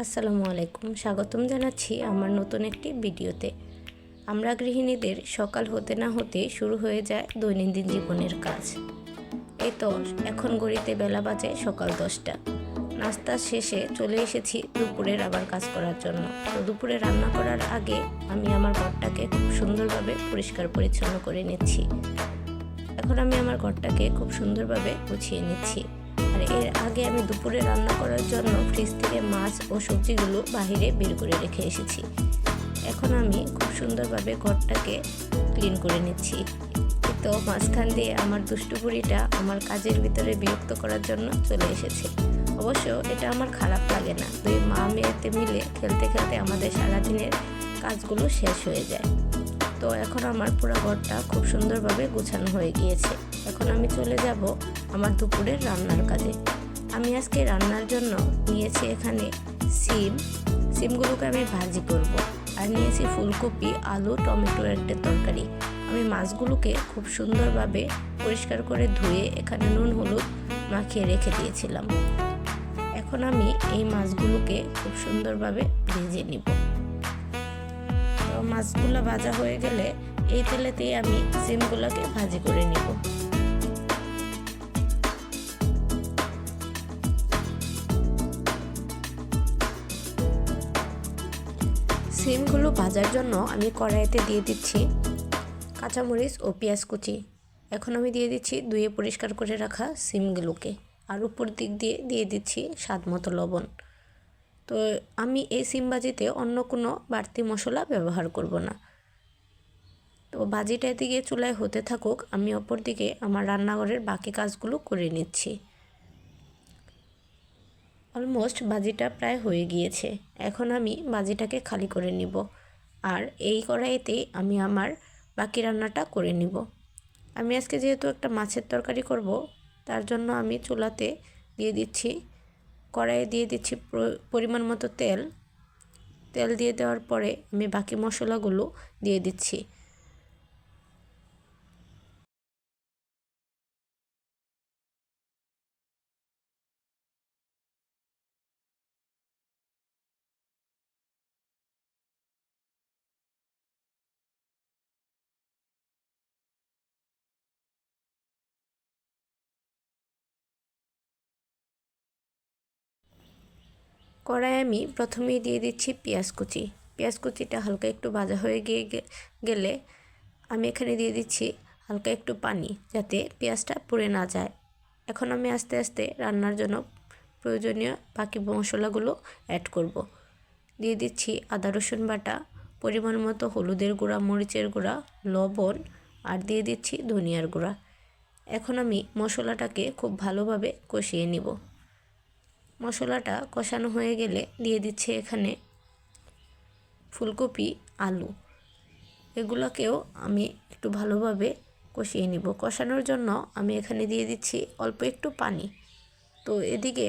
আসসালামু আলাইকুম, স্বাগতম জানাচ্ছি আমার নতুন একটি ভিডিওতে। আমরা গৃহিণীদের সকাল হতে না হতে শুরু হয়ে যায় দৈনন্দিন জীবনের কাজ। এই তো এখন ঘড়িতে বেলা বাজে সকাল 10টা। নাস্তা শেষে চলে এসেছি দুপুরের আবার কাজ করার জন্য। তো দুপুরে রান্না করার আগে আমি আমার ঘরটাকে খুব সুন্দরভাবে পরিষ্কার পরিচ্ছন্ন করে নিচ্ছি। এখন আমি আমার ঘরটাকে খুব সুন্দরভাবে গুছিয়ে নিচ্ছি। আর এর আগে আমি দুপুরে রান্না করার জন্য ফ্রিজ থেকে মাছ ও সবজিগুলো বাহিরে বের করে রেখে এসেছি। এখন আমি খুব সুন্দরভাবে ঘরটাকে ক্লিন করে নিচ্ছি। তো মাঝখান দিয়ে আমার দুষ্টু বুড়িটা আমার কাজের ভিতরে বিরক্ত করার জন্য চলে এসেছে। অবশ্য এটা আমার খারাপ লাগে না, দুই মা মেয়েতে মিলে খেলতে খেলতে আমাদের সারাদিনের কাজগুলো শেষ হয়ে যায়। তো এখন আমার পুরো ঘরটা খুব সুন্দরভাবে গোছানো হয়ে গিয়েছে। এখন আমি চলে যাব আমার দুপুরের রান্নার কাজে। আমি আজকে রান্নার জন্য নিয়েছি এখানে সিমগুলোকে আমি ভাজি করব। আর নিয়েছি ফুলকপি, আলু, টমেটোর একটা তরকারি। আমি মাছগুলোকে খুব সুন্দরভাবে পরিষ্কার করে ধুয়ে এখানে নুন হলুদ মাখিয়ে রেখে দিয়েছিলাম। এখন আমি এই মাছগুলোকে খুব সুন্দরভাবে ভেজে নিব। মাছগুলো ভাজা হয়ে গেলে এই তেলেতেই আমি সিমগুলোকে ভাজি করে নিব। সিমগুলো ভাজার জন্য আমি কড়াইতে দিয়ে দিচ্ছি কাঁচামরিচ ও পেঁয়াজ কুচি। এখন আমি দিয়ে দিচ্ছি ধুয়ে পরিষ্কার করে রাখা সিমগুলোকে। আর উপর দিক দিয়ে দিয়ে দিচ্ছি স্বাদ মতো লবণ। তো আমি এই সিম ভাজিতে অন্য কোনো বাড়তি মশলা ব্যবহার করব না। তো ভাজিটা দিকে চুলায় হতে থাকুক, আমি অপর দিকে আমার রান্নাঘরের বাকি কাজগুলো করে নিচ্ছি। অলমোস্ট ভাজিটা প্রায় হয়ে গিয়েছে। এখন আমি ভাজিটাকে খালি করে নিব। আর এই কড়াইতেই আমি আমার বাকি রান্নাটা করে নিব। আমি আজকে যেহেতু একটা মাছের তরকারি করব, তার জন্য আমি চুলাতে দিয়ে দিচ্ছি, কড়াইয়ে দিয়ে দিচ্ছি পরিমাণ মতো তেল দিয়ে দেওয়ার পরে আমি বাকি মশলাগুলো দিয়ে দিচ্ছি। কড়াই আমি প্রথমেই দিয়ে দিচ্ছি পেঁয়াজ কুচি। পেঁয়াজ কুচিটা হালকা একটু ভাজা হয়ে গেলে আমি এখানে দিয়ে দিচ্ছি হালকা একটু পানি, যাতে পেঁয়াজটা পুড়ে না যায়। এখন আমি আস্তে আস্তে রান্নার জন্য প্রয়োজনীয় বাকি মশলাগুলো অ্যাড করব। দিয়ে দিচ্ছি আদা রসুন বাটা, পরিমাণ মতো হলুদের গুঁড়া, মরিচের গুঁড়া, লবণ, আর দিয়ে দিচ্ছি ধনিয়ার গুঁড়া। এখন আমি মশলাটাকে খুব ভালোভাবে কষিয়ে নিব। মশলাটা কষানো হয়ে গেলে দিয়ে দিচ্ছি এখানে ফুলকপি, আলু, এগুলোকেও আমি একটু ভালোভাবে কষিয়ে নিব। কষানোর জন্য আমি এখানে দিয়ে দিচ্ছি অল্প একটু পানি। তো এদিকে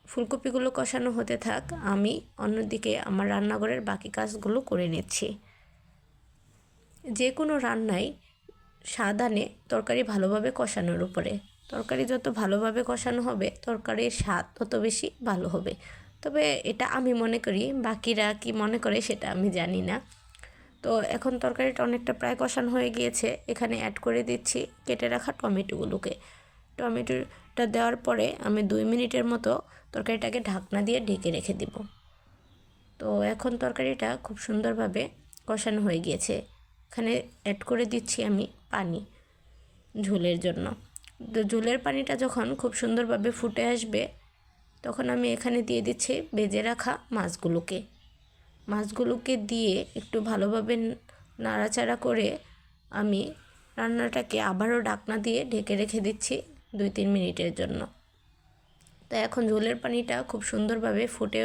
ফুলকপিগুলো কষানো হতে থাক, আমি অন্যদিকে আমার রান্নাঘরের বাকি কাজগুলো করে নিচ্ছি। যে কোনো রান্নায় স্বাদ আনে তরকারি ভালোভাবে কষানোর উপরে। তরকারি যত ভালোভাবে কষানো হবে তরকারির স্বাদ তত বেশি ভালো হবে। তবে এটা আমি মনে করি, বাকিরা কি মনে করে সেটা আমি জানি না। তো এখন তরকারিটা অনেকটা প্রায় কষানো হয়ে গিয়েছে। এখানে অ্যাড করে দিচ্ছি কেটে রাখা টমেটোগুলোকে। টমেটোটা দেওয়ার পরে আমি 2 মিনিটের মতো তরকারিটাকে ঢাকনা দিয়ে ঢেকে রেখে দিব। তো এখন তরকারিটা খুব সুন্দরভাবে কষানো হয়ে গিয়েছে। এখানে অ্যাড করে দিচ্ছি আমি পানি ঝোলের জন্য। তো ঝোলের পানিটা যখন খুব সুন্দরভাবে ফুটে আসবে, তখন আমি এখানে দিয়ে দিচ্ছি ভেজে রাখা মাছগুলোকে দিয়ে একটু ভালোভাবে নাড়াচাড়া করে আমি রান্নাটাকে আবারও ঢাকনা দিয়ে ঢেকে রেখে দিচ্ছি 2-3 মিনিটের জন্য। তো এখন ঝোলের পানিটা খুব সুন্দরভাবে ফুটে